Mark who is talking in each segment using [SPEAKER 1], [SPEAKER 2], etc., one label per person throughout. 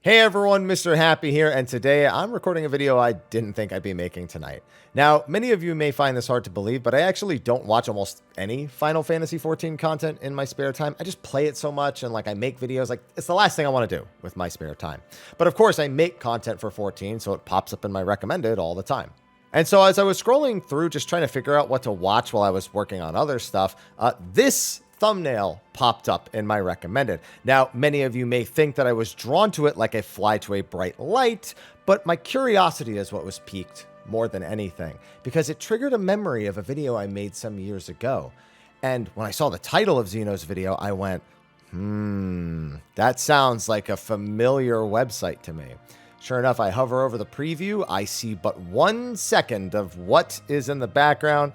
[SPEAKER 1] Hey everyone, Mr. Happy here, and today I'm recording a video I didn't think I'd be making tonight. Now, many of you may find this hard to believe, but I actually don't watch almost any Final Fantasy XIV content in my spare time. I just play it so much, and I make videos, it's the last thing I want to do with my spare time. But of course, I make content for 14, so it pops up in my recommended all the time. And so as I was scrolling through, just trying to figure out what to watch while I was working on other stuff, this thumbnail popped up in my recommended. Now, many of you may think that I was drawn to it like I fly to a bright light, but my curiosity is what was piqued more than anything, because it triggered a memory of a video I made some years ago. And when I saw the title of Xeno's video, I went, that sounds like a familiar website to me. Sure enough, I hover over the preview, I see but 1 second of what is in the background,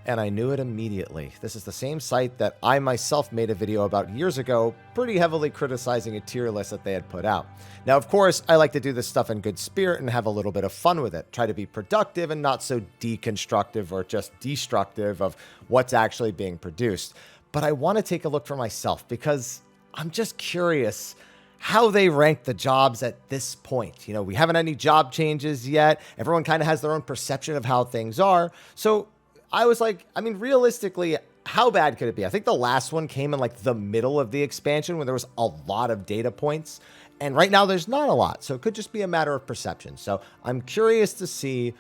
[SPEAKER 1] and I knew it immediately. This is the same site that I myself made a video about years ago, pretty heavily criticizing a tier list that they had put out. Now, of course, I like to do this stuff in good spirit and have a little bit of fun with it. Try to be productive and not so deconstructive or just destructive of what's actually being produced. But I want to take a look for myself because I'm just curious how they rank the jobs at this point. You know, we haven't had any job changes yet. Everyone kind of has their own perception of how things are. So I was like, I mean, realistically, how bad could it be? I think the last one came in the middle of the expansion when there was a lot of data points. And right now there's not a lot. So it could just be a matter of perception. So I'm curious to see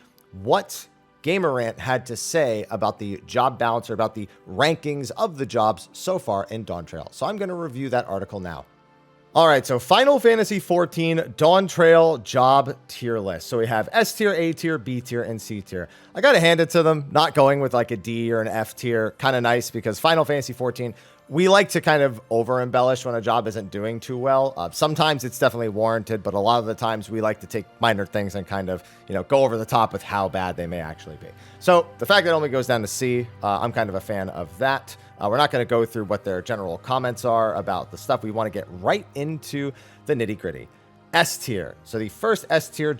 [SPEAKER 1] what Gamerant had to say about the job balance or about the rankings of the jobs so far in Dawntrail. So I'm going to review that article now. All right, so Final Fantasy XIV Dawntrail job tier list. So we have S tier, A tier, B tier, and C tier. I got to hand it to them, not going with a D or an F tier. Kind of nice because Final Fantasy XIV, we like to kind of over-embellish when a job isn't doing too well. Sometimes it's definitely warranted, but a lot of the times we like to take minor things and kind of, go over the top with how bad they may actually be. So the fact that it only goes down to C, I'm kind of a fan of that. We're not going to go through what their general comments are about the stuff. We want to get right into the nitty-gritty. S tier. So the first S tier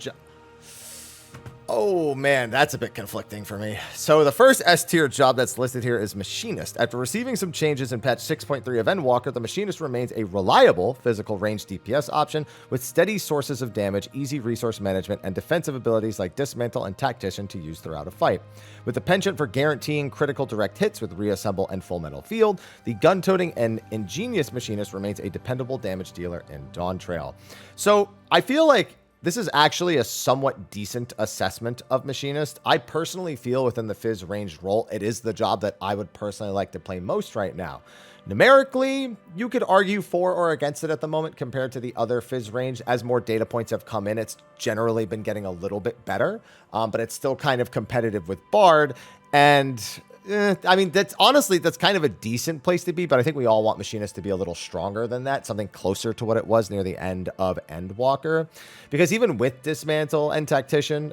[SPEAKER 1] oh man, that's a bit conflicting for me. So the first S tier job that's listed here is Machinist. After receiving some changes in patch 6.3 of Endwalker, the Machinist remains a reliable physical range DPS option with steady sources of damage, easy resource management, and defensive abilities like Dismantle and Tactician to use throughout a fight. With the penchant for guaranteeing critical direct hits with Reassemble and Full Metal Field, the gun-toting and ingenious Machinist remains a dependable damage dealer in Dawntrail. So I feel like this is actually a somewhat decent assessment of Machinist. I personally feel within the Fizz ranged role, it is the job that I would personally like to play most right now. Numerically, you could argue for or against it at the moment compared to the other Fizz range. As more data points have come in, it's generally been getting a little bit better, but it's still kind of competitive with Bard. And I mean, that's kind of a decent place to be, but I think we all want Machinist to be a little stronger than that, something closer to what it was near the end of Endwalker. Because even with Dismantle and Tactician,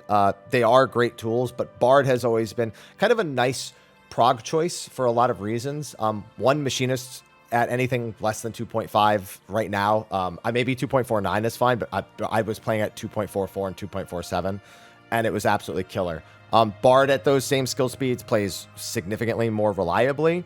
[SPEAKER 1] they are great tools, but Bard has always been kind of a nice prog choice for a lot of reasons. One, Machinist at anything less than 2.5 right now. Maybe 2.49 is fine, but I was playing at 2.44 and 2.47, and it was absolutely killer. Bard at those same skill speeds plays significantly more reliably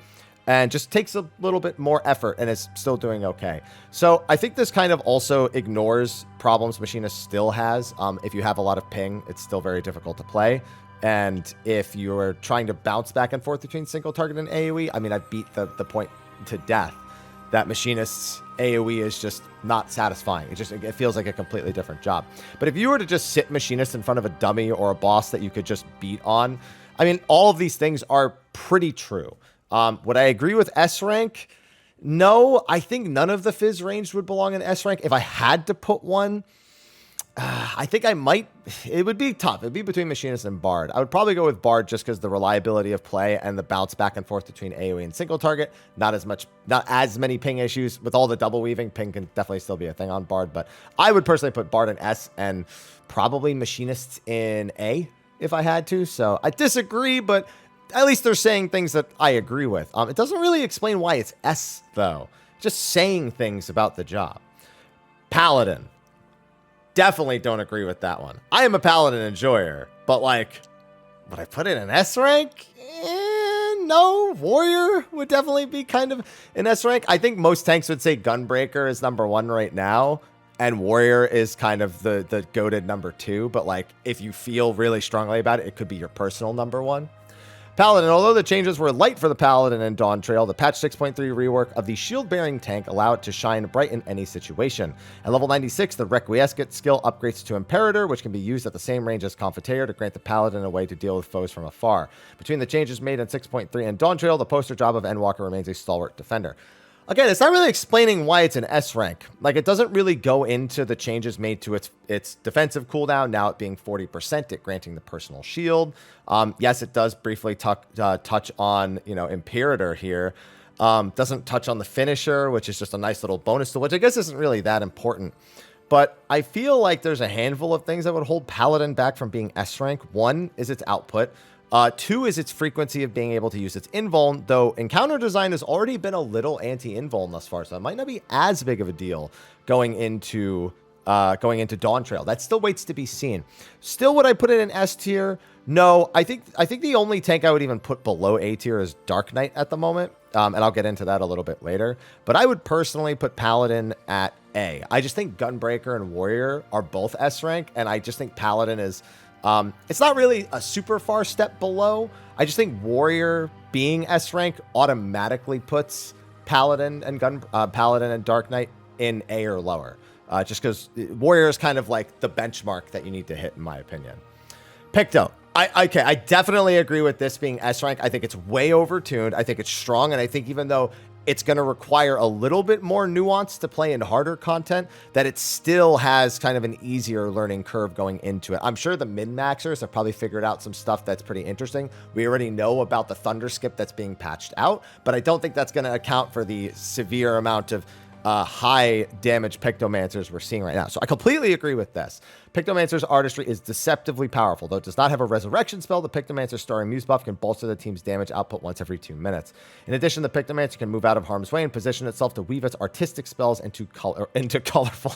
[SPEAKER 1] and just takes a little bit more effort and is still doing okay. So I think this kind of also ignores problems Machinist still has. If you have a lot of ping, it's still very difficult to play. And if you're trying to bounce back and forth between single target and AoE, I mean, I beat the point to death that Machinist's AoE is just not satisfying. It feels like a completely different job. But if you were to just sit Machinist in front of a dummy or a boss that you could just beat on, I mean, all of these things are pretty true. Would I agree with S rank? No, I think none of the Fizz range would belong in S rank. If I had to put one, I think I might. It would be tough. It'd be between Machinist and Bard. I would probably go with Bard just because the reliability of play and the bounce back and forth between AoE and single target. Not as many ping issues. With all the double weaving, ping can definitely still be a thing on Bard. But I would personally put Bard in S and probably Machinist in A if I had to. So I disagree, but at least they're saying things that I agree with. It doesn't really explain why it's S though. Just saying things about the job. Paladin. Definitely don't agree with that one. I am a Paladin enjoyer, but would I put it in S rank? No. Warrior would definitely be kind of in S rank. I think most tanks would say Gunbreaker is number 1 right now. and Warrior is kind of the goated number 2, but like if you feel really strongly about it, it could be your personal number 1. Paladin, although the changes were light for the Paladin in Dawntrail, the patch 6.3 rework of the shield-bearing tank allow it to shine bright in any situation. At level 96, the Requiescat skill upgrades to Imperator, which can be used at the same range as Confiteor to grant the Paladin a way to deal with foes from afar. Between the changes made in 6.3 and Dawntrail, the poster job of Endwalker remains a stalwart defender. Again, it's not really explaining why it's an S rank. Like, it doesn't really go into the changes made to its defensive cooldown, now it being 40%, it granting the personal shield. Yes, it does briefly touch on, Imperator here. Doesn't touch on the finisher, which is just a nice little bonus to which I guess isn't really that important. But I feel like there's a handful of things that would hold Paladin back from being S rank. One is its output. 2 is its frequency of being able to use its invuln, though encounter design has already been a little anti-invuln thus far, so it might not be as big of a deal going into Dawntrail. That still waits to be seen. Still, would I put it in S tier? No, I think the only tank I would even put below A tier is Dark Knight at the moment, and I'll get into that a little bit later. But I would personally put Paladin at A. I just think Gunbreaker and Warrior are both S rank, and I just think Paladin is... it's not really a super far step below. I just think Warrior being S rank automatically puts Paladin and Dark Knight in A or lower. Just because Warrior is kind of like the benchmark that you need to hit, in my opinion. Picto. I definitely agree with this being S rank. I think it's way overtuned. I think it's strong, and I think even though it's going to require a little bit more nuance to play in harder content, that it still has kind of an easier learning curve going into it. I'm sure the min-maxers have probably figured out some stuff that's pretty interesting. We already know about the Thunder Skip that's being patched out, but I don't think that's going to account for the severe amount of high damage Pictomancers we're seeing right now. So I completely agree with this. Pictomancer's artistry is deceptively powerful. Though it does not have a resurrection spell, the Pictomancer's Storing Muse buff can bolster the team's damage output once every 2 minutes. In addition, the Pictomancer can move out of harm's way and position itself to weave its artistic spells into colorful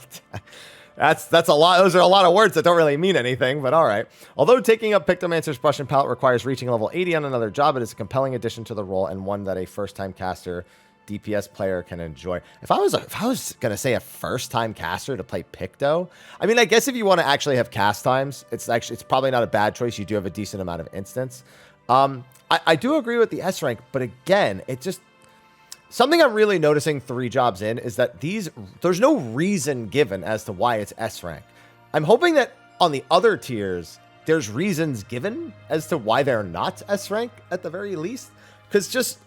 [SPEAKER 1] That's a lot. Those are a lot of words that don't really mean anything, but all right. Although taking up Pictomancer's brush and palette requires reaching level 80 on another job, it is a compelling addition to the role and one that a first-time caster DPS player can enjoy. If I was gonna say a first-time caster to play Picto, I mean, I guess if you want to actually have cast times, it's probably not a bad choice. You do have a decent amount of instance. I do agree with the S rank, but again, it just something I'm really noticing 3 jobs in is that there's no reason given as to why it's S rank. I'm hoping that on the other tiers, there's reasons given as to why they're not S rank at the very least, because just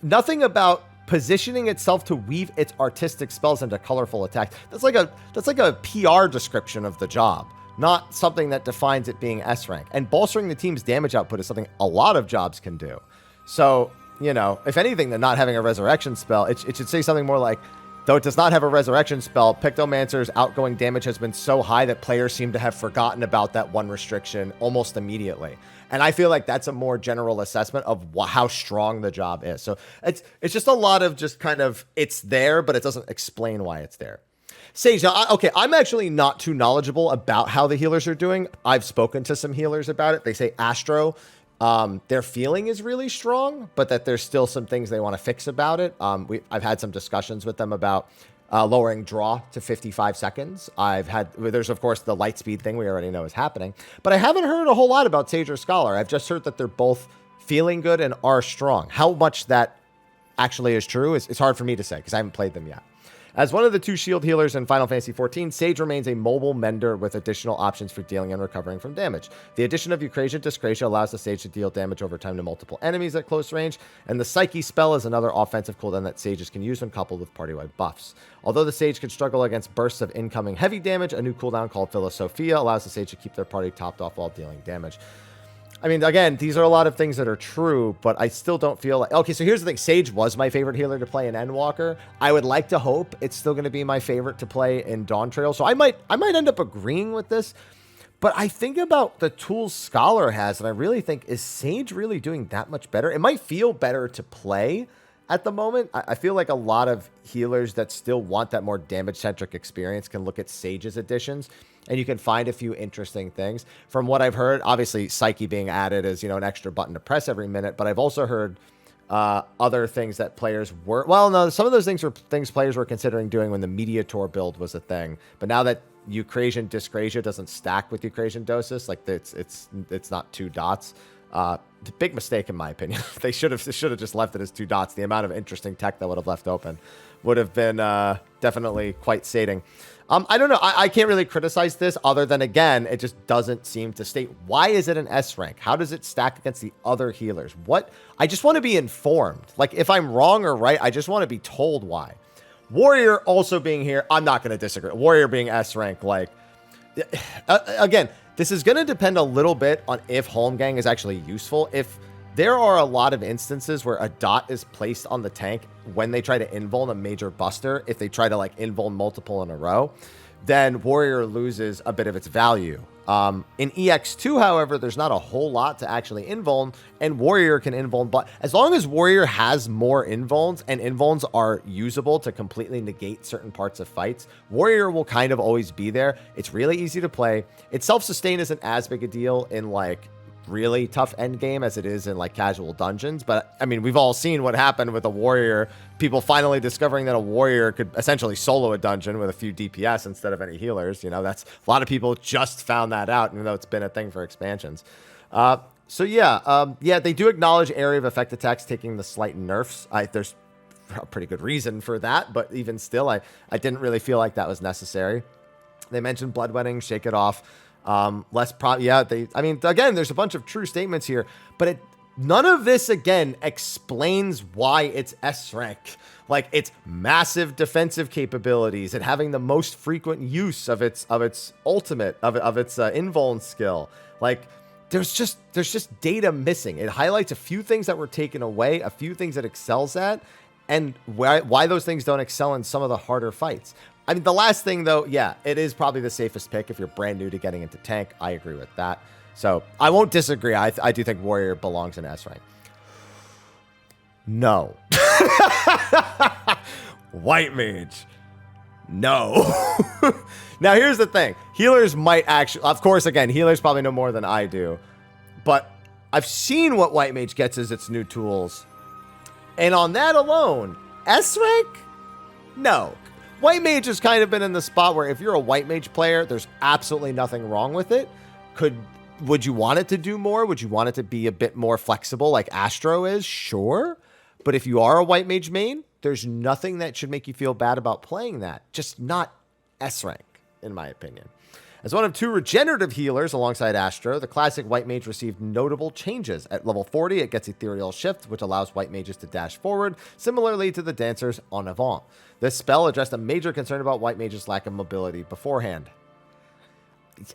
[SPEAKER 1] nothing about positioning itself to weave its artistic spells into colorful attacks. That's like a PR description of the job, not something that defines it being S rank. And bolstering the team's damage output is something a lot of jobs can do. So, if anything, than not having a resurrection spell, it should say something more like, though it does not have a resurrection spell, Pictomancer's outgoing damage has been so high that players seem to have forgotten about that one restriction almost immediately. And I feel like that's a more general assessment of how strong the job is. So it's just a lot of just kind of, it's there, but it doesn't explain why it's there. Sage, now, okay, I'm actually not too knowledgeable about how the healers are doing. I've spoken to some healers about it. They say Astro, their feeling is really strong, but that there's still some things they want to fix about it. I've had some discussions with them about lowering draw to 55 seconds. There's of course the light speed thing we already know is happening, but I haven't heard a whole lot about Sage or Scholar. I've just heard that they're both feeling good and are strong. How much that actually is true is hard for me to say because I haven't played them yet. As one of the 2 shield healers in Final Fantasy XIV, Sage remains a mobile mender with additional options for dealing and recovering from damage. The addition of Eucrasia Discrasia allows the Sage to deal damage over time to multiple enemies at close range, and the Psyche spell is another offensive cooldown that Sages can use when coupled with party-wide buffs. Although the Sage can struggle against bursts of incoming heavy damage, a new cooldown called Philosophia allows the Sage to keep their party topped off while dealing damage. I mean, again, these are a lot of things that are true, but I still don't feel like... Okay, so here's the thing. Sage was my favorite healer to play in Endwalker. I would like to hope it's still going to be my favorite to play in Dawntrail. So I might end up agreeing with this. But I think about the tools Scholar has, and I really think, is Sage really doing that much better? It might feel better to play at the moment. I feel like a lot of healers that still want that more damage-centric experience can look at Sage's additions, and you can find a few interesting things. From what I've heard, obviously Psyche being added is, an extra button to press every minute, but I've also heard other things that players were, well, no, some of those things were things players were considering doing when the Mediator build was a thing. But now that Eucrasian Dyscrasia doesn't stack with Eucrasian Dosis, like it's not 2 dots. Big mistake in my opinion. They should have just left it as 2 dots. The amount of interesting tech that would have left open would have been definitely quite sating. I don't know. I can't really criticize this other than, again, it just doesn't seem to state why is it an S rank? How does it stack against the other healers? What? I just want to be informed. Like, if I'm wrong or right, I just want to be told why. Warrior also being here, I'm not going to disagree. Warrior being S rank, like, again, this is going to depend a little bit on if Holmgang is actually useful. If there are a lot of instances where a dot is placed on the tank when they try to invuln a major buster, if they try to like invuln multiple in a row, then Warrior loses a bit of its value. In EX2, however, there's not a whole lot to actually invuln, and Warrior can invuln, but as long as Warrior has more invulns, and invulns are usable to completely negate certain parts of fights, Warrior will kind of always be there. It's really easy to play. Its self-sustain isn't as big a deal in like really tough end game as it is in like casual dungeons, but I mean, we've all seen what happened with a Warrior, people finally discovering that a Warrior could essentially solo a dungeon with a few DPS instead of any healers. You know, that's a lot of people just found that out, even though it's been a thing for expansions. So yeah, they do acknowledge area of effect attacks taking the slight nerfs. There's a pretty good reason for that, but even still, I didn't really feel like that was necessary. They mentioned bloodwetting, shake it off. I mean, again, there's a bunch of true statements here, but none of this, again, explains why it's S rank. Like, its massive defensive capabilities and having the most frequent use of its ultimate, of its invuln skill. Like, there's just data missing. It highlights a few things that were taken away, a few things it excels at, and why those things don't excel in some of the harder fights. I mean, the last thing, though, yeah, it is probably the safest pick if you're brand new to getting into tank. I agree with that. So I won't disagree. I do think Warrior belongs in S rank. No. White Mage. No. Now, here's the thing. Healers might actually, of course, again, healers probably know more than I do. But I've seen what White Mage gets as its new tools. And on that alone, S rank? No. White Mage has kind of been in the spot where if you're a White Mage player, there's absolutely nothing wrong with it. Would you want it to do more? Would you want it to be a bit more flexible like Astro is? Sure. But if you are a White Mage main, there's nothing that should make you feel bad about playing that. Just not S rank, in my opinion. As one of 2 regenerative healers alongside Astro, the classic White Mage received notable changes. At level 40, it gets Ethereal Shift, which allows White Mages to dash forward, similarly to the Dancers en avant. This spell addressed a major concern about White Mage's lack of mobility beforehand.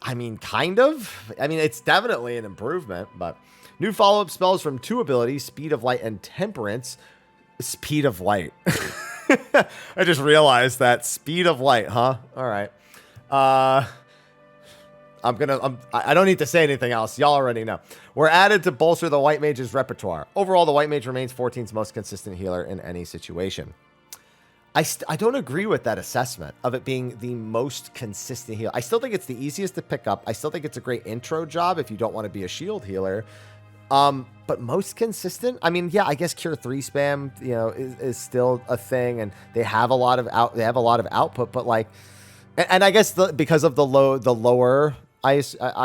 [SPEAKER 1] I mean, kind of. I mean, it's definitely an improvement, but new follow-up spells from 2 abilities, Speed of Light and Temperance. Speed of Light. I just realized that. Speed of Light, huh? All right. I don't need to say anything else. Y'all already know. We're added to bolster the White Mage's repertoire. Overall, the White Mage remains 14's most consistent healer in any situation. I don't agree with that assessment of it being the most consistent healer. I still think it's the easiest to pick up. I still think it's a great intro job if you don't want to be a shield healer. But most consistent, I mean, yeah, I guess Cure 3 spam, you know, is still a thing, and they have a lot of output, but like, and I guess because of the lower, I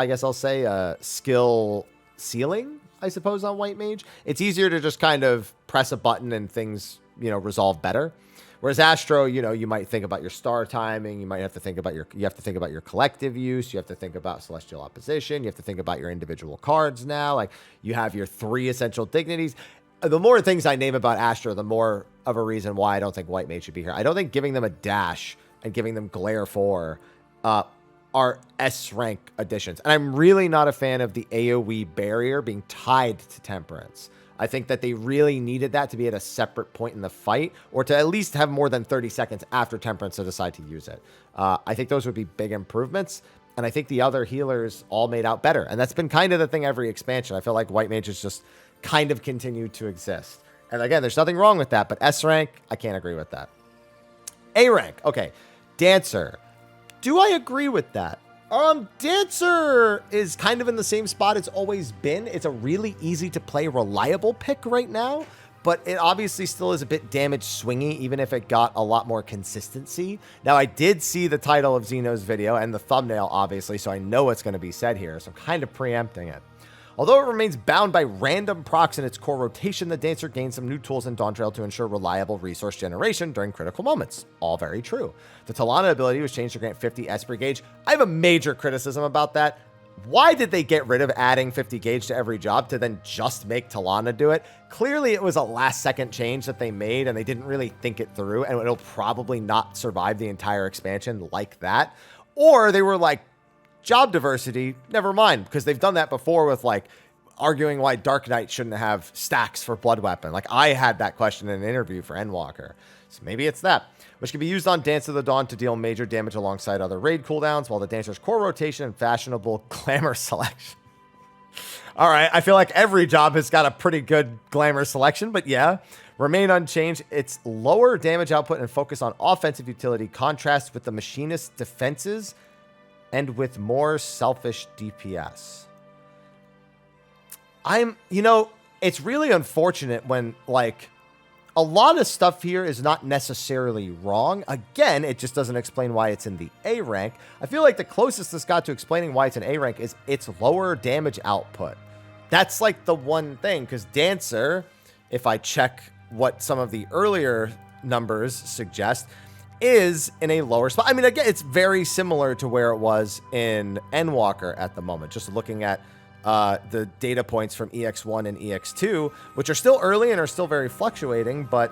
[SPEAKER 1] guess I'll say skill ceiling, I suppose, on White Mage, it's easier to just kind of press a button and things, you know, resolve better. Whereas Astro, you know, you might think about your star timing, you might have to think about your collective use, you have to think about celestial opposition, you have to think about your individual cards now. Like, you have your 3 essential dignities. The more things I name about Astro, the more of a reason why I don't think White Mage should be here. I don't think giving them a dash and giving them Glare 4 are S rank additions. And I'm really not a fan of the AoE barrier being tied to Temperance. I think that they really needed that to be at a separate point in the fight, or to at least have more than 30 seconds after Temperance to decide to use it. I think those would be big improvements, and I think the other healers all made out better. And that's been kind of the thing every expansion. I feel like White Mage has just kind of continued to exist. And again, there's nothing wrong with that, but S rank, I can't agree with that. A rank, okay. Dancer. Do I agree with that? Dancer is kind of in the same spot it's always been. It's a really easy to play, reliable pick right now, but it obviously still is a bit damage swingy, even if it got a lot more consistency. Now, I did see the title of Xeno's video and the thumbnail, obviously, so I know what's going to be said here, so I'm kind of preempting it. Although it remains bound by random procs in its core rotation, the Dancer gains some new tools in Dawntrail to ensure reliable resource generation during critical moments. All very true. The Talana ability was changed to grant 50 Esprit gauge. I have a major criticism about that. Why did they get rid of adding 50 gauge to every job to then just make Talana do it? Clearly, it was a last-second change that they made, and they didn't really think it through, and it'll probably not survive the entire expansion like that. Or they were like, job diversity, never mind, because they've done that before with like arguing why Dark Knight shouldn't have stacks for Blood Weapon. Like I had that question in an interview for Endwalker. So maybe it's that, which can be used on Dance of the Dawn to deal major damage alongside other raid cooldowns, while the Dancer's core rotation and fashionable glamour selection. All right, I feel like every job has got a pretty good glamour selection, but yeah, remain unchanged. Its lower damage output and focus on offensive utility contrasts with the Machinist's defenses and with more selfish DPS. It's really unfortunate when, like, a lot of stuff here is not necessarily wrong. Again, it just doesn't explain why it's in the A rank. I feel like the closest this got to explaining why it's an A rank is its lower damage output. That's, like, the one thing, because Dancer, if I check what some of the earlier numbers suggest, is in a lower spot. I mean, again, it's very similar to where it was in Endwalker at the moment. Just looking at the data points from EX1 and EX2, which are still early and are still very fluctuating, but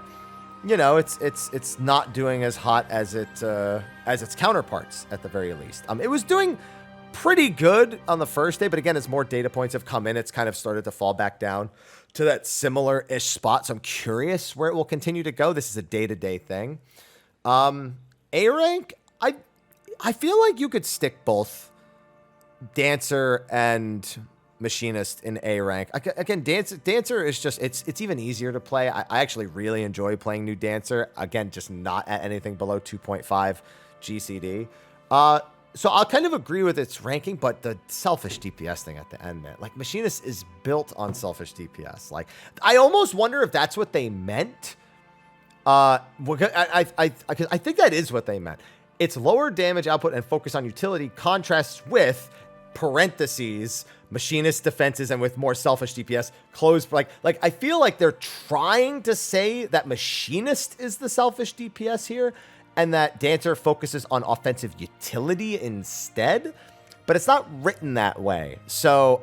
[SPEAKER 1] you know, it's not doing as hot as its counterparts at the very least. It was doing pretty good on the first day, but again, as more data points have come in, it's kind of started to fall back down to that similar-ish spot. So I'm curious where it will continue to go. This is a day-to-day thing. A rank, I feel like you could stick both Dancer and Machinist in A rank. Again, Dancer is just, it's even easier to play. I actually really enjoy playing new Dancer. Again, just not at anything below 2.5 GCD. So I'll kind of agree with its ranking, but the selfish DPS thing at the end, man, like Machinist is built on selfish DPS. Like I almost wonder if that's what they meant. I think that is what they meant. Its lower damage output and focus on utility contrasts with parentheses Machinist defenses and with more selfish DPS close. Like I feel like they're trying to say that Machinist is the selfish DPS here and that Dancer focuses on offensive utility instead, but it's not written that way. So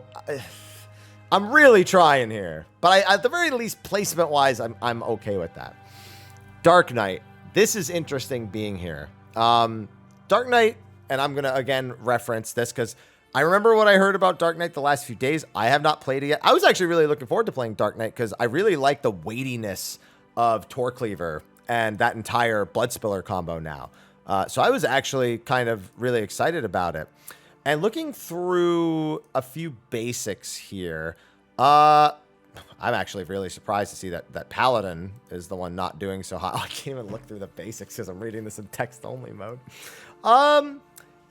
[SPEAKER 1] I'm really trying here, but at the very least, placement wise, I'm okay with that. Dark Knight. This is interesting being here. Dark Knight, and I'm going to, again, reference this because I remember what I heard about Dark Knight the last few days. I have not played it yet. I was actually really looking forward to playing Dark Knight because I really like the weightiness of Tor Cleaver and that entire Blood Spiller combo now. So I was actually kind of really excited about it. And looking through a few basics here, I'm actually really surprised to see that Paladin is the one not doing so hot. Oh, I can't even look through the basics because I'm reading this in text-only mode.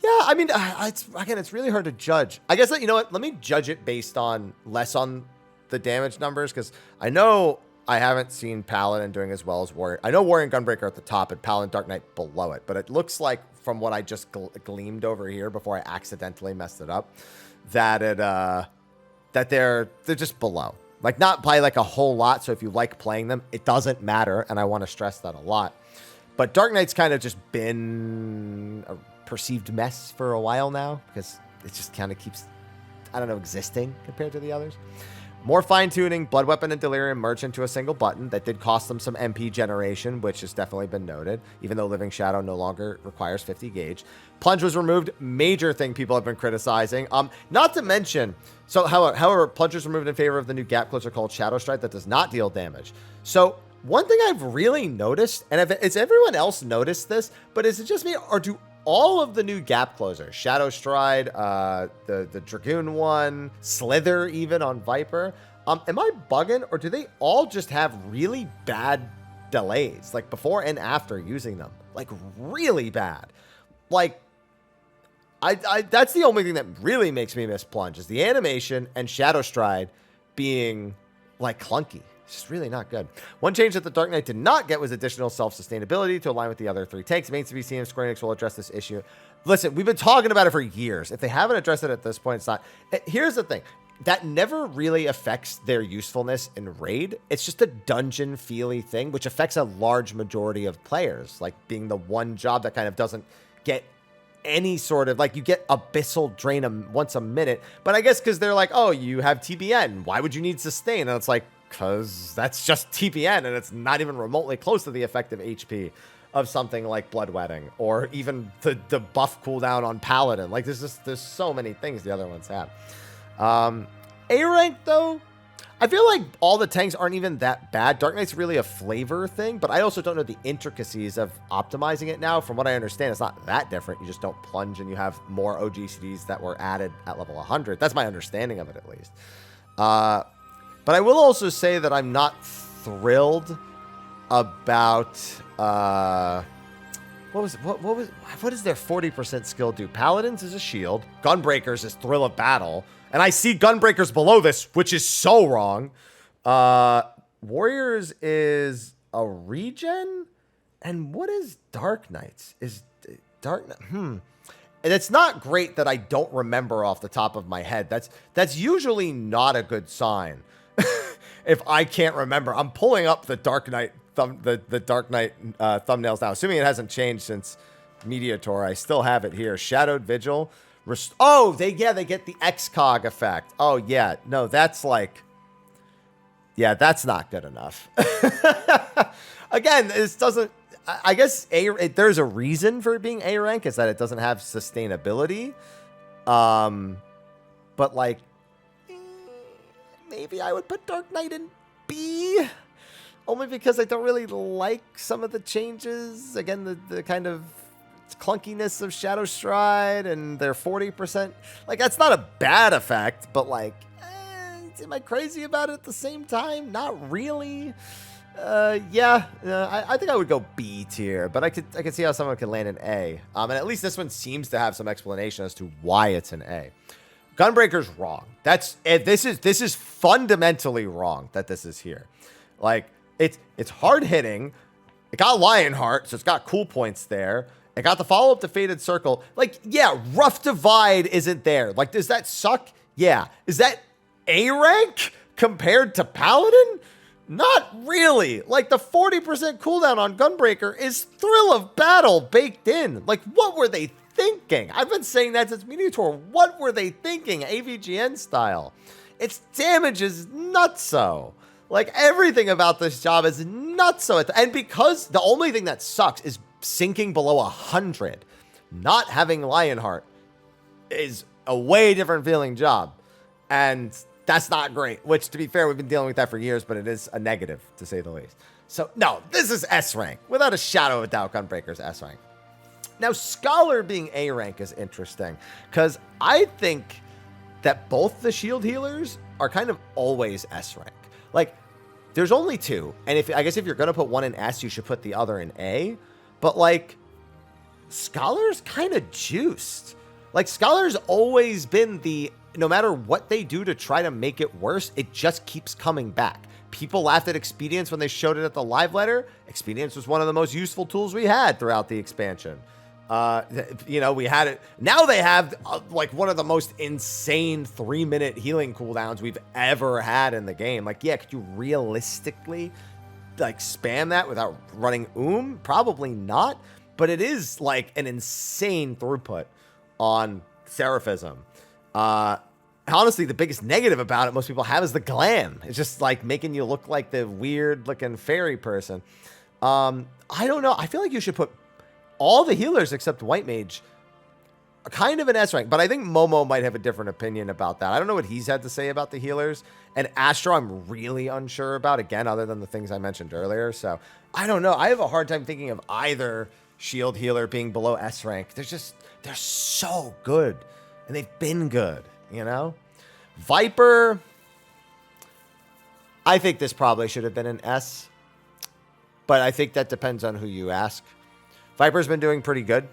[SPEAKER 1] Yeah, I mean, it's really hard to judge. I guess that, you know what? Let me judge it based on less on the damage numbers because I know I haven't seen Paladin doing as well as Warrior. I know Warrior and Gunbreaker at the top and Paladin Dark Knight below it, but it looks like from what I just gleamed over here before I accidentally messed it up, that they're just below. Like, not by, like, a whole lot, so if you like playing them, it doesn't matter, and I want to stress that a lot. But Dark Knight's kind of just been a perceived mess for a while now, because it just kind of keeps, I don't know, existing compared to the others. More fine-tuning, Blood Weapon and Delirium merged into a single button. That did cost them some MP generation, which has definitely been noted, even though Living Shadow no longer requires 50 gauge. Plunge was removed. Major thing people have been criticizing. Not to mention, so however, Plunge was removed in favor of the new gap closer called Shadow Stride that does not deal damage. So one thing I've really noticed, and has everyone else noticed this, but is it just me, or do all of the new gap closers, Shadow Stride, the Dragoon one, Slither even on Viper, am I bugging, or do they all just have really bad delays, like before and after using them? Like really bad. Like, that's the only thing that really makes me miss Plunge is the animation and Shadow Stride being like clunky. It's just really not good. One change that the Dark Knight did not get was additional self-sustainability to align with the other 3 tanks. It remains to be seen if Square Enix will address this issue. Listen, we've been talking about it for years. If they haven't addressed it at this point, it's not. Here's the thing. That never really affects their usefulness in Raid. It's just a dungeon feely thing, which affects a large majority of players, like being the one job that kind of doesn't get any sort of, like, you get Abyssal Drain once a minute, but I guess because they're like, oh, you have TBN, why would you need Sustain? And it's like, because that's just TBN, and it's not even remotely close to the effective HP of something like Bloodwetting, or even the buff cooldown on Paladin. Like, there's so many things the other ones have. A rank, though, I feel like all the tanks aren't even that bad. Dark Knight's really a flavor thing, but I also don't know the intricacies of optimizing it now. From what I understand, it's not that different. You just don't plunge, and you have more OGCDs that were added at level 100. That's my understanding of it, at least. But I will also say that I'm not thrilled about what is their 40% skill do? Paladins is a shield. Gunbreakers is Thrill of Battle. And I see Gunbreakers below this, which is so wrong. Warriors is a regen? And what is Dark Knights? Is Dark Knight? And it's not great that I don't remember off the top of my head. That's usually not a good sign. If I can't remember. I'm pulling up the Dark Knight the Dark Knight thumbnails now, assuming it hasn't changed since Mediator. I still have it here. Shadowed Vigil. Oh, they get the XCOG effect. Oh, yeah. No, that's like... Yeah, that's not good enough. Again, this doesn't... I guess there's a reason for it being A rank, is that it doesn't have sustainability. But, like... Maybe I would put Dark Knight in B. Only because I don't really like some of the changes. Again, the kind of... clunkiness of Shadow Stride and their 40%. Like, that's not a bad effect, but like, am I crazy about it at the same time? Not really. I think I would go B tier, but I could see how someone could land an A. And at least this one seems to have some explanation as to why it's an A. Gunbreaker's wrong. This is fundamentally wrong that this is here. Like, it's hard hitting. It got Lionheart, so it's got cool points there. I got the follow-up to Faded Circle. Like, yeah, Rough Divide isn't there. Like, does that suck? Yeah. Is that A rank compared to Paladin? Not really. Like, the 40% cooldown on Gunbreaker is Thrill of Battle baked in. Like, what were they thinking? I've been saying that since Mediator. What were they thinking? AVGN style. Its damage is nutso. Like, everything about this job is nutso. And because the only thing that sucks is sinking below 100, not having Lionheart is a way different feeling job. And that's not great, which, to be fair, we've been dealing with that for years, but it is a negative, to say the least. So, no, this is S rank. Without a shadow of a doubt, Gunbreaker's S rank. Now, Scholar being A rank is interesting, because I think that both the shield healers are kind of always S rank. Like, there's only 2, and I guess if you're going to put one in S, you should put the other in A. But, like, Scholar's kind of juiced. Like, Scholar's always been no matter what they do to try to make it worse, it just keeps coming back. People laughed at Expedience when they showed it at the live letter. Expedience was one of the most useful tools we had throughout the expansion. We had it. Now they have, like, one of the most insane 3-minute healing cooldowns we've ever had in the game. Like, yeah, could you realistically... like, spam that without running Probably not, but it is like an insane throughput on Seraphism. Honestly, the biggest negative about it most people have is the glam. It's just like making you look like the weird looking fairy person. I don't know. I feel like you should put all the healers except White Mage kind of an S rank, but I think Momo might have a different opinion about that. I don't know what he's had to say about the healers. And Astro, I'm really unsure about, again, other than the things I mentioned earlier. So, I don't know. I have a hard time thinking of either shield healer being below S rank. They're so good. And they've been good, you know? Viper, I think this probably should have been an S. But I think that depends on who you ask. Viper's been doing pretty good,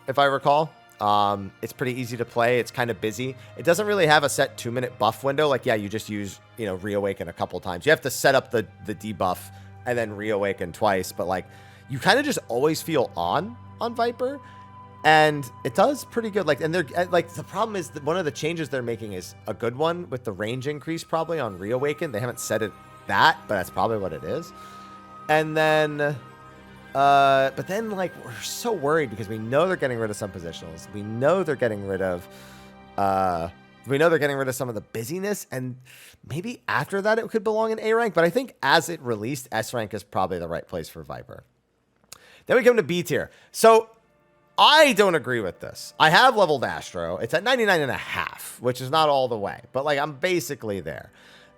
[SPEAKER 1] if I recall. It's pretty easy to play. It's kind of busy. It doesn't really have a set 2-minute buff window. Like, yeah, you just use, you know, reawaken a couple times. You have to set up the debuff and then reawaken twice. But like, you kind of just always feel on Viper. And it does pretty good. Like, and they're like, the problem is that one of the changes they're making is a good one with the range increase probably on reawaken. They haven't said it that, but that's probably what it is. And then, but then like, we're so worried because we know they're getting rid of some positionals. We know they're getting rid of, some of the busyness, and maybe after that it could belong in A rank. But I think as it released, S rank is probably the right place for Viper. Then we come to B tier. So I don't agree with this. I have leveled Astro. It's at 99.5, which is not all the way, but like I'm basically there.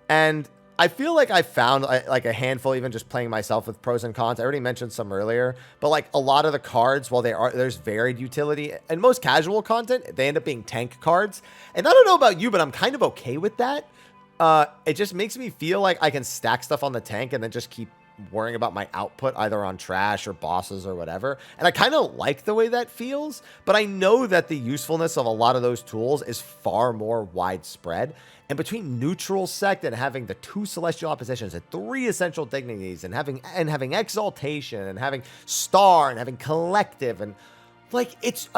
[SPEAKER 1] And I feel like I found like a handful, even just playing myself with pros and cons. I already mentioned some earlier, but like a lot of the cards, while there's varied utility and most casual content, they end up being tank cards. And I don't know about you, but I'm kind of okay with that. It just makes me feel like I can stack stuff on the tank and then just keep worrying about my output either on trash or bosses or whatever. And I kind of like the way that feels, but I know that the usefulness of a lot of those tools is far more widespread. And between neutral sect and having the 2 celestial oppositions and 3 essential dignities and having exaltation and having star and having collective, and like, it's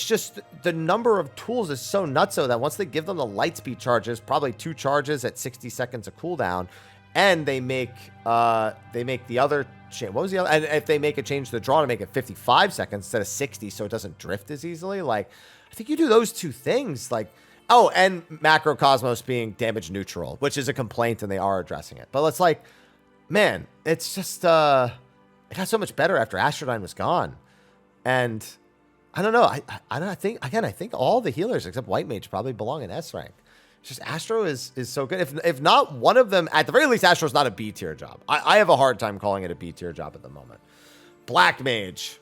[SPEAKER 1] just the number of tools is so nutso that once they give them the light speed charges, probably 2 charges at 60 seconds of cooldown, and they make the other change. What was the other? And if they make a change to the draw to make it 55 seconds instead of 60, so it doesn't drift as easily. Like, I think you do those 2 things. Like, oh, and Macrocosmos being damage neutral, which is a complaint, and they are addressing it. But it's like, man, it's just it got so much better after Astrodyne was gone, and I don't know. I think all the healers except White Mage probably belong in S rank. It's just Astro is so good. If not one of them, at the very least, Astro's not a B tier job. I have a hard time calling it a B tier job at the moment. Black Mage.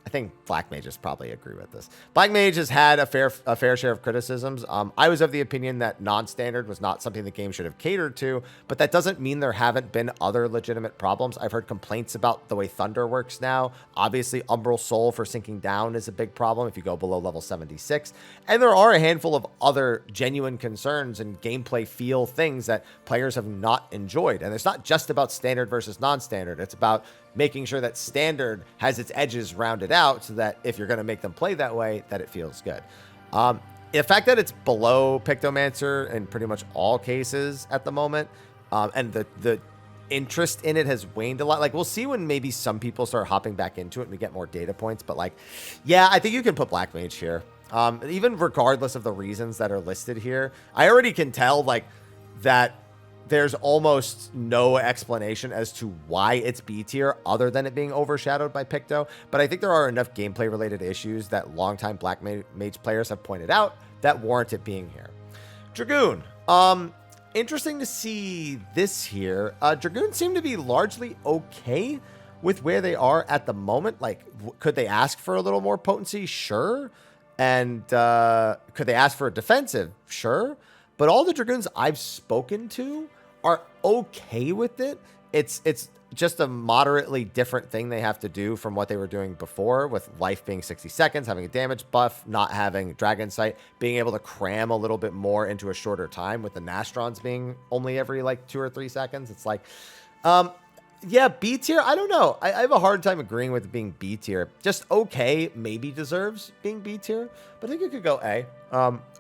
[SPEAKER 1] I think Black Mages probably agree with this. Black Mage has had a fair share of criticisms. I was of the opinion that non-standard was not something the game should have catered to, but that doesn't mean there haven't been other legitimate problems. I've heard complaints about the way Thunder works now. Obviously, Umbral Soul for sinking down is a big problem if you go below level 76. And there are a handful of other genuine concerns and gameplay feel things that players have not enjoyed. And it's not just about standard versus non-standard. It's about making sure that standard has its edges rounded out so that if you're going to make them play that way, that it feels good. The fact that it's below Pictomancer in pretty much all cases at the moment, and the interest in it has waned a lot. Like, we'll see when maybe some people start hopping back into it and we get more data points. But like, yeah, I think you can put Black Mage here. Even regardless of the reasons that are listed here, I already can tell like that there's almost no explanation as to why it's B tier other than it being overshadowed by Picto. But I think there are enough gameplay related issues that longtime Black Mage players have pointed out that warrant it being here. Dragoon. Interesting to see this here. Dragoon seem to be largely okay with where they are at the moment. Like, could they ask for a little more potency? Sure. And could they ask for a defensive? Sure. But all the Dragoons I've spoken to are okay with it. It's just a moderately different thing they have to do from what they were doing before, with life being 60 seconds, having a damage buff, not having Dragon Sight, being able to cram a little bit more into a shorter time, with the Nastrons being only every like 2 or 3 seconds. It's like, yeah, B tier. I don't know. I have a hard time agreeing with it being B tier. Just okay, maybe deserves being B tier, but I think it could go A.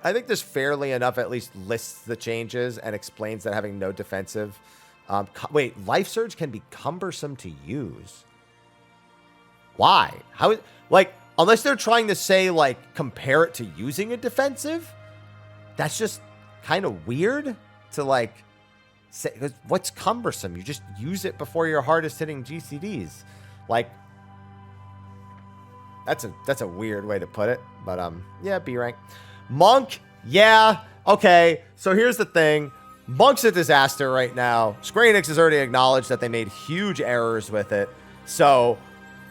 [SPEAKER 1] I think this fairly enough at least lists the changes and explains that having no defensive. Wait, Life Surge can be cumbersome to use. Why? How? Like, unless they're trying to say like compare it to using a defensive, that's just kind of weird to like. What's cumbersome? You just use it before your hardest hitting GCDs. Like, that's a weird way to put it, but yeah, B rank. Monk, yeah, okay. So here's the thing. Monk's a disaster right now. Square Enix has already acknowledged that they made huge errors with it. So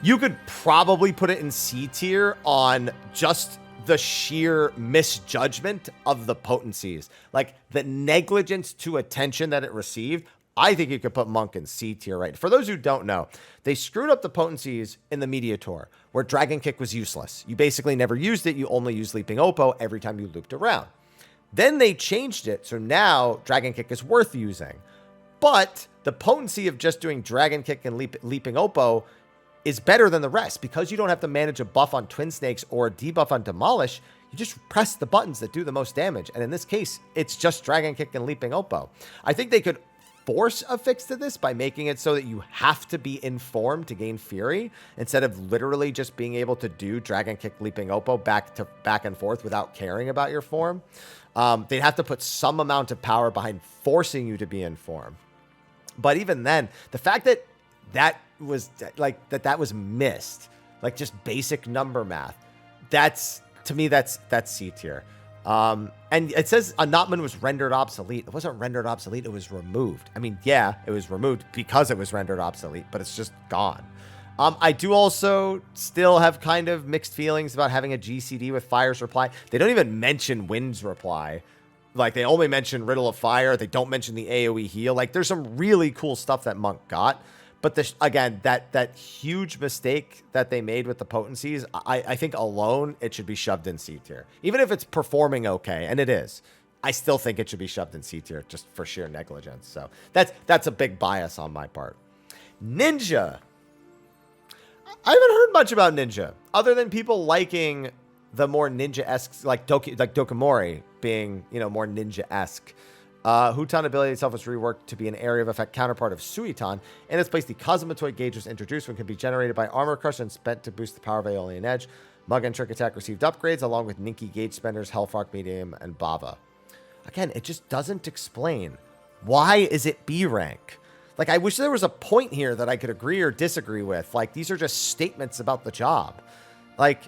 [SPEAKER 1] you could probably put it in C tier on just the sheer misjudgment of the potencies. Like, the negligence to attention that it received, I think you could put Monk in C tier, right? For those who don't know, they screwed up the potencies in the Mediator, where Dragon Kick was useless. You basically never used it. You only used Leaping Oppo every time you looped around. Then they changed it, so now Dragon Kick is worth using. But the potency of just doing Dragon Kick and Leaping Oppo is better than the rest. Because you don't have to manage a buff on Twin Snakes or a debuff on Demolish, you just press the buttons that do the most damage. And in this case, it's just Dragon Kick and Leaping Oppo. I think they could force a fix to this by making it so that you have to be informed to gain Fury, instead of literally just being able to do Dragon Kick, Leaping Oppo back and forth without caring about your form. They'd have to put some amount of power behind forcing you to be informed. But even then, the fact that that was missed, like just basic number math, to me that's C tier. And it says Anatman was rendered obsolete. It wasn't rendered obsolete, it was removed. I mean, yeah, it was removed because it was rendered obsolete, but it's just gone. I do also still have kind of mixed feelings about having a GCD with Fire's reply. They don't even mention Wind's reply. Like, they only mention Riddle of Fire. They don't mention the AoE heal. Like, there's some really cool stuff that Monk got. But again, that huge mistake that they made with the potencies, I think alone it should be shoved in C tier. Even if it's performing okay, and it is, I still think it should be shoved in C tier just for sheer negligence. So that's a big bias on my part. Ninja. I haven't heard much about Ninja, other than people liking the more ninja-esque, like Dokomori being, more ninja-esque. Huton ability itself was reworked to be an area of effect counterpart of Suiton. In its place, the Cosmotoid gauge was introduced, when can be generated by Armor Crush and spent to boost the power of Aeolian Edge. Mug and Trick Attack received upgrades, along with Ninki Gauge Spenders, Hellfrock Medium, and Bava. Again, it just doesn't explain. Why is it B rank? Like, I wish there was a point here that I could agree or disagree with. Like, these are just statements about the job. Like,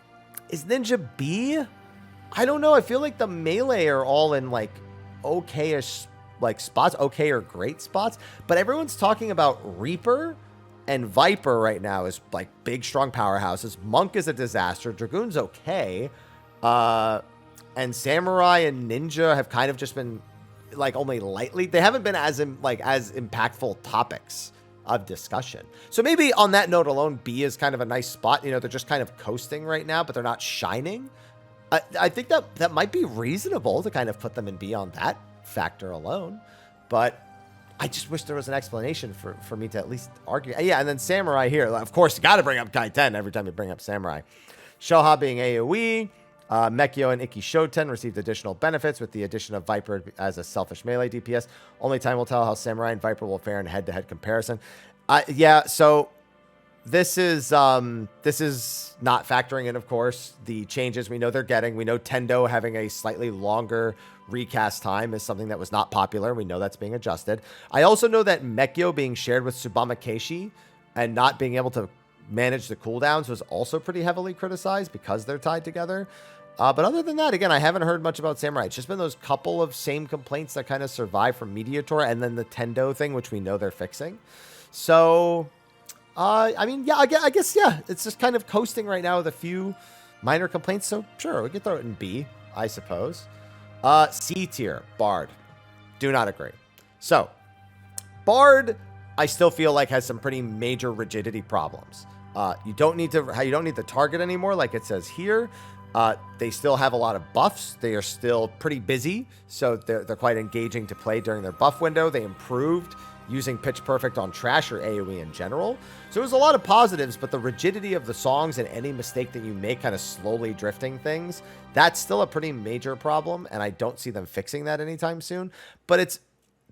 [SPEAKER 1] is Ninja B? I don't know. I feel like the melee are all in, like, okay-ish, like, spots. Okay or great spots. But everyone's talking about Reaper and Viper right now as, like, big, strong powerhouses. Monk is a disaster. Dragoon's okay. And Samurai and Ninja have kind of just been, like, only lightly. They haven't been as impactful topics of discussion. So maybe on that note alone, B is kind of a nice spot. They're just kind of coasting right now, but they're not shining. I think that might be reasonable to kind of put them in B on that factor alone. But I just wish there was an explanation for me to at least argue. Yeah, and then Samurai here. Of course, you got to bring up Kaiten every time you bring up Samurai. Shoha being AoE. Mekio and Ikki Shoten received additional benefits with the addition of Viper as a selfish melee DPS. Only time will tell how Samurai and Viper will fare in head-to-head comparison. Yeah, so this is not factoring in, of course, the changes we know they're getting. We know Tendo having a slightly longer recast time is something that was not popular. We know that's being adjusted. I also know that Mekio being shared with Tsubame Keishi and not being able to manage the cooldowns was also pretty heavily criticized because they're tied together. But other than that, again, I haven't heard much about Samurai. It's just been those couple of same complaints that kind of survive from Mediator, and then the Tendo thing, which we know they're fixing. So, I mean, yeah, I guess, yeah, it's just kind of coasting right now with a few minor complaints. So, sure, we could throw it in B, I suppose. C tier, Bard. Do not agree. So, Bard, I still feel like has some pretty major rigidity problems. You don't need the target anymore, like it says here. They still have a lot of buffs. They are still pretty busy, so they're quite engaging to play during their buff window. They improved using Pitch Perfect on Trash or AoE in general. So there's a lot of positives, but the rigidity of the songs and any mistake that you make kind of slowly drifting things, that's still a pretty major problem, and I don't see them fixing that anytime soon. But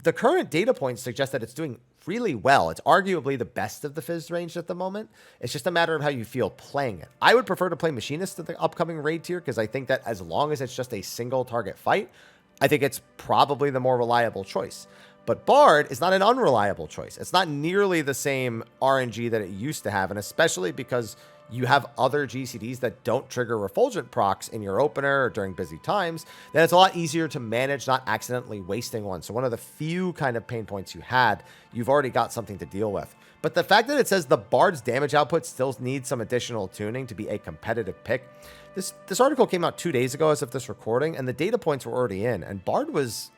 [SPEAKER 1] the current data points suggest that it's doing really well. It's arguably the best of the Fizz range at the moment. It's just a matter of how you feel playing it. I would prefer to play Machinist at the upcoming raid tier, because I think that as long as it's just a single target fight, I think it's probably the more reliable choice. But Bard is not an unreliable choice. It's not nearly the same RNG that it used to have, and especially because you have other GCDs that don't trigger Refulgent procs in your opener or during busy times, then it's a lot easier to manage not accidentally wasting one. So one of the few kind of pain points you had, you've already got something to deal with. But the fact that it says the Bard's damage output still needs some additional tuning to be a competitive pick. This article came out 2 days ago as of this recording, and the data points were already in, and Bard was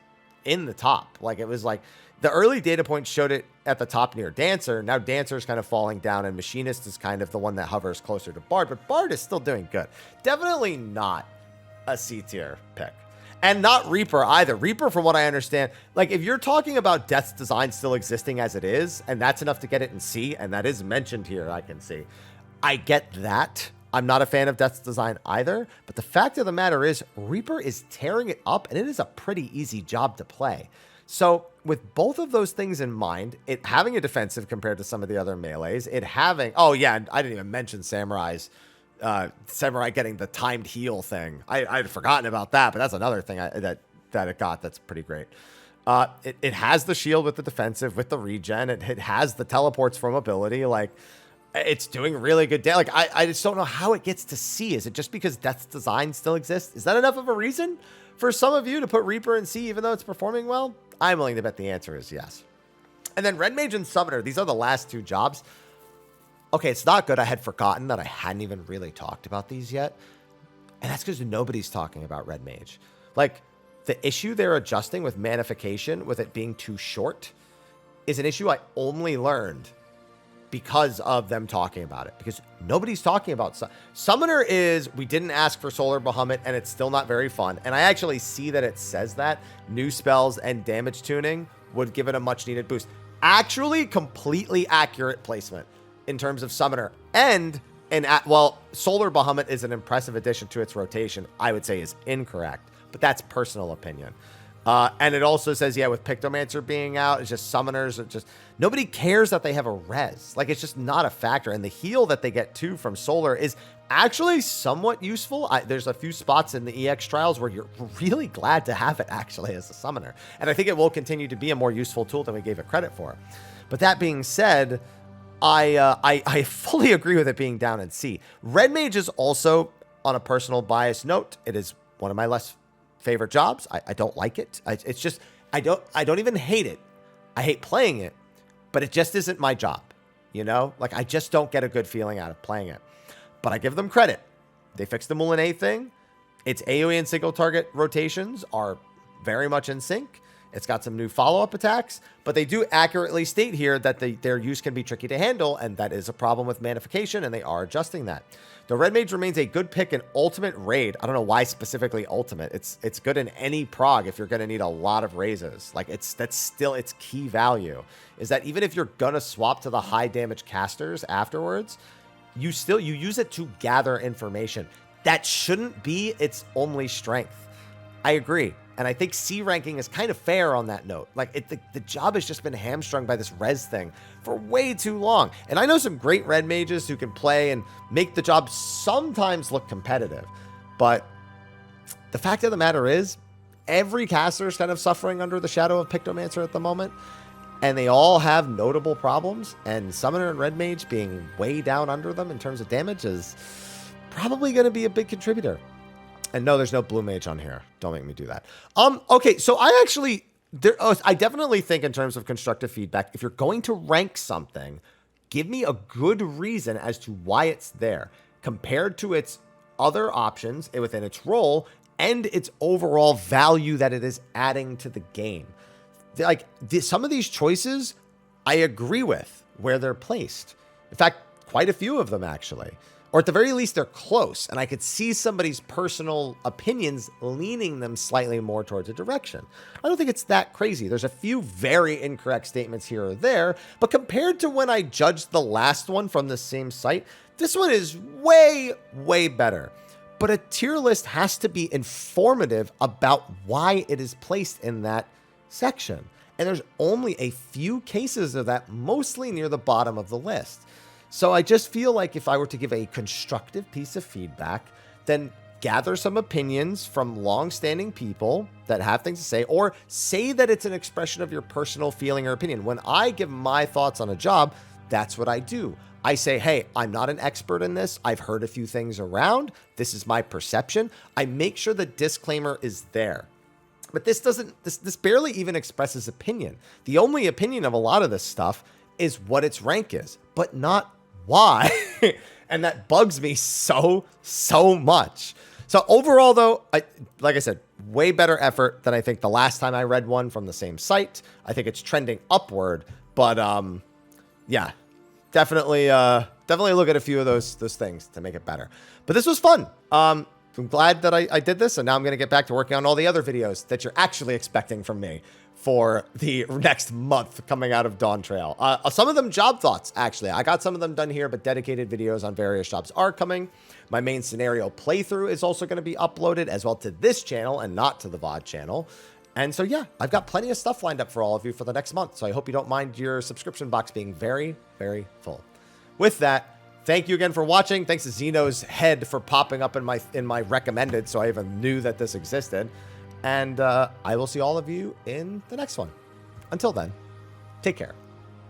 [SPEAKER 1] in the top. Like, it was like the early data points showed it at the top near Dancer. Now Dancer's kind of falling down, and Machinist is kind of the one that hovers closer to Bard, but Bard is still doing good. Definitely not a C tier pick. And not Reaper either. Reaper, from what I understand, like, if you're talking about Death's design still existing as it is, and that's enough to get it in C, and that is mentioned here, I can see. I get that. I'm not a fan of Death's design either, but the fact of the matter is, Reaper is tearing it up, and it is a pretty easy job to play. So, with both of those things in mind, it having a defensive compared to some of the other melees, it having... Oh, yeah, I didn't even mention Samurai's... Samurai getting the timed heal thing. I'd forgotten about that, but that's another thing that it got that's pretty great. It has the shield with the defensive, with the regen. It has the teleports from ability. Like, it's doing really good damage. Like, I just don't know how it gets to C. Is it just because Death's design still exists? Is that enough of a reason for some of you to put Reaper in C even though it's performing well? I'm willing to bet the answer is yes. And then Red Mage and Summoner, these are the last two jobs. Okay, it's not good. I had forgotten that I hadn't even really talked about these yet. And that's because nobody's talking about Red Mage. Like, the issue they're adjusting with Manification, with it being too short, is an issue I only learned because of them talking about it. Because nobody's talking about... Summoner is, we didn't ask for Solar Bahamut, and it's still not very fun. And I actually see that it says that. New spells and damage tuning would give it a much-needed boost. Actually, completely accurate placement in terms of Summoner. Well, Solar Bahamut is an impressive addition to its rotation. I would say is incorrect, but that's personal opinion. And it also says, yeah, with Pictomancer being out, it's just Summoners. It just, nobody cares that they have a res. Like, it's just not a factor. And the heal that they get too from Solar is actually somewhat useful. There's a few spots in the EX trials where you're really glad to have it actually as a Summoner. And I think it will continue to be a more useful tool than we gave it credit for. But that being said, I fully agree with it being down in C. Red Mage is also, on a personal bias note, it is one of my less favorite jobs. I don't like it. It's just, I don't even hate it. I hate playing it, but it just isn't my job. You know, like, I just don't get a good feeling out of playing it. But I give them credit. They fixed the Moulinet thing. Its AoE and single target rotations are very much in sync. It's got some new follow-up attacks, but they do accurately state here that their use can be tricky to handle, and that is a problem with Manification, and they are adjusting that. The Red Mage remains a good pick in Ultimate Raid. I don't know why specifically Ultimate. It's good in any prog if you're going to need a lot of raises. Like, that's still its key value, is that even if you're going to swap to the high damage casters afterwards, you use it to gather information. That shouldn't be its only strength. I agree. And I think C ranking is kind of fair on that note. Like, the job has just been hamstrung by this res thing for way too long. And I know some great Red Mages who can play and make the job sometimes look competitive. But the fact of the matter is, every caster is kind of suffering under the shadow of Pictomancer at the moment. And they all have notable problems. And Summoner and Red Mage being way down under them in terms of damage is probably going to be a big contributor. And no, there's no Blue Mage on here. Don't make me do that. Okay, so I definitely think in terms of constructive feedback, if you're going to rank something, give me a good reason as to why it's there compared to its other options within its role and its overall value that it is adding to the game. Like, some of these choices, I agree with where they're placed. In fact, quite a few of them, actually. Or at the very least, they're close, and I could see somebody's personal opinions leaning them slightly more towards a direction. I don't think it's that crazy. There's a few very incorrect statements here or there, but compared to when I judged the last one from the same site, this one is way, way better. But a tier list has to be informative about why it is placed in that section. And there's only a few cases of that, mostly near the bottom of the list. So I just feel like if I were to give a constructive piece of feedback, then gather some opinions from long-standing people that have things to say, or say that it's an expression of your personal feeling or opinion. When I give my thoughts on a job, that's what I do. I say, hey, I'm not an expert in this. I've heard a few things around. This is my perception. I make sure the disclaimer is there. But this barely even expresses opinion. The only opinion of a lot of this stuff is what its rank is, but not why. And that bugs me so much. So overall, though, like I said, way better effort than I think the last time I read one from the same site. I think it's trending upward, but yeah, definitely look at a few of those things to make it better. But this was fun. I'm glad that I did this, and now I'm going to get back to working on all the other videos that you're actually expecting from me for the next month coming out of Dawntrail. Some of them job thoughts, actually. I got some of them done here, but dedicated videos on various jobs are coming. My main scenario playthrough is also going to be uploaded as well to this channel and not to the VOD channel. And so, yeah, I've got plenty of stuff lined up for all of you for the next month. So I hope you don't mind your subscription box being very, very full. With that, thank you again for watching. Thanks to Xeno's head for popping up in my recommended, so I even knew that this existed. And I will see all of you in the next one. Until then, take care.